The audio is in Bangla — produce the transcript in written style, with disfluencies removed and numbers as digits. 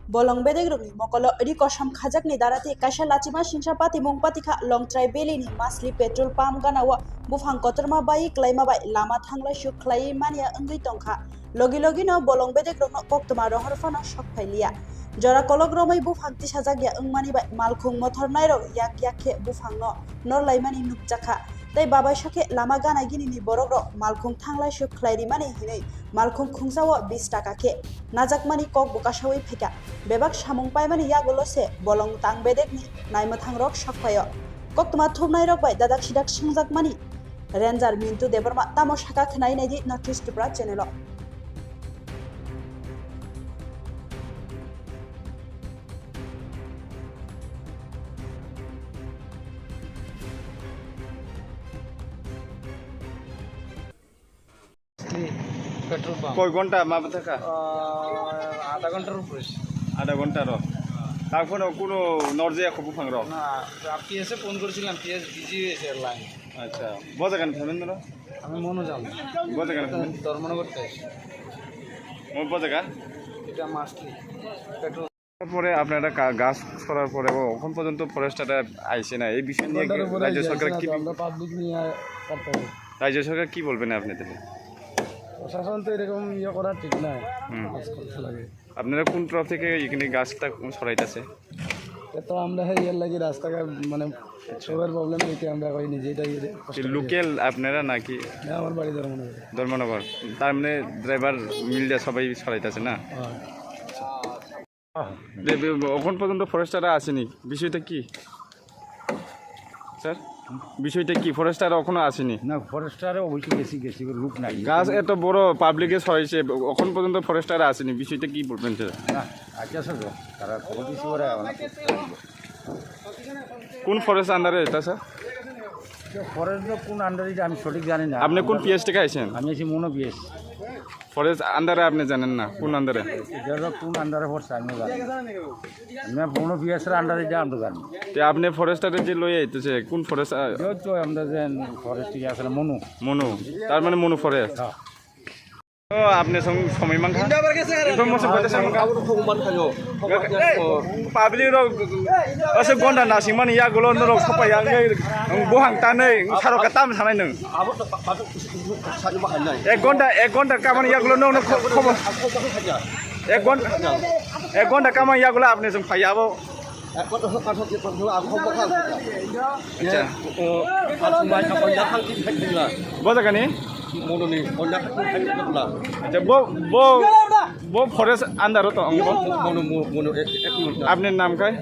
bolong bedek rukni mokolo riko samkhajak ni darati kaisa lachima singsapati mungpatikha longtrai beli ni masli petrol pump ganawa bufang kotorma bai klaima bai lama thanglai su khlai mania ongui tongkha logi logi no bolong bedek rukno koktoma rohor phano sok phailiya jora kolok romai bufang tisajak ya ongmani bai malkhung mothor nairok yak yakhe bufang no norlaimani nukjakha tei babai soke lama gana gini ni borok ro malkhung thanglai su khlairi mani hinai malkhung khungsawo 20 taka khe najakmani kok bukasawai pheka bebak samung paimani yagulo se bolong tang bedek ni naimthang rok sakpayo koktoma thumnai rok bai dadak sidak sungjakmani ranger mintu debarma tamo saka khnai naidi notice tupra channel o petrol pump কয় ঘন্টা মাপে থাকা আধা ঘন্টার উপরে আধা ঘন্টার তারপরে কোনো নর্জিয়া খবর ফাং র না পিএসে ফোন করেছিলাম পিএস বিজি হয়েছে লাইন আচ্ছা বজা কেন ফেমেন ধরো আমি মনে জান বজা কেন ফেমেন ধর্মনগর থেকে ওই বজা কেন এটা মাসলি পেট্রোল তারপরে আপনারা গাছ করার পরে এখন পর্যন্ত ফরেস্টটা আইছে না এই বিষয় নিয়ে রাজ্য সরকার কি আমরা পাবলিক নিয়ে করতে হবে রাজ্য সরকার কি বলবেন আপনাদের প্রশাসন তো এরকম ইয়ে করা ঠিক নয় লাগে আপনারা কোন তরফ থেকে এখানে গাছটা সরাইতেছে তো আমরা ইয়ের লাগি রাস্তাঘাট মানে সবার প্রবলেম দেখে আমরা কই নিজেটাই লোকাল আপনারা নাকি আমার বাড়ি ধর্মনগর তার মানে ড্রাইভার মিলটা সবাই সরাইতেছে না এখন পর্যন্ত ফরেস্টাররা আসেনি বিষয়টা কি স্যার বিষয়টা কি ফরেস্টার এখনো আসেনি না ফরেস্টারে অবশ্যই গেছি রূপ নাই গাছ এত বড় পাবলিকে সরাইছে এখন পর্যন্ত ফরেস্টাররা আসেনি বিষয়টা কি বলবেন স্যার না আচ্ছা স্যার তারা খবর দিয়েছি ওরা কোন ফরেস্ট আন্ডারে এটা স্যার ফরেস্ট কোন আন্ডারে আমি সঠিক জানি না আপনি কোন পিএস থেকে আইছেন আমি আছি মনো পিএস ফরেস্ট আন্ডারে আপনি জানেন না কোন আন্ডারে এটা কোন আন্ডারে পড়ছে আমি জানি আমি মনো পিএসের আন্ডারে যা আমরা জানি তো আপনি ফরেস্টারে যে লই আইতেছে কোন ফরেস্ট তো আমরা যে ফরেস্ট আসলে মনো মনু তার মানে মনু ফরেস্ট ও আপনি সময় মাংখা ইনফরমেশন পাইতে সামকা public ro ase gonda nasingmani ya golon ro sapaya ngai bohang tanai sarok tam sanai nung এক ঘন্টা কামানি ইয়াগুলো নো খবর এক ঘন্টা কামানি ইয়াগুলো আপনি जों ফাইয়াবো বজাগানি আচ্ছা বো ফরেস্ট আন্ডারও তো আপনার নাম কাই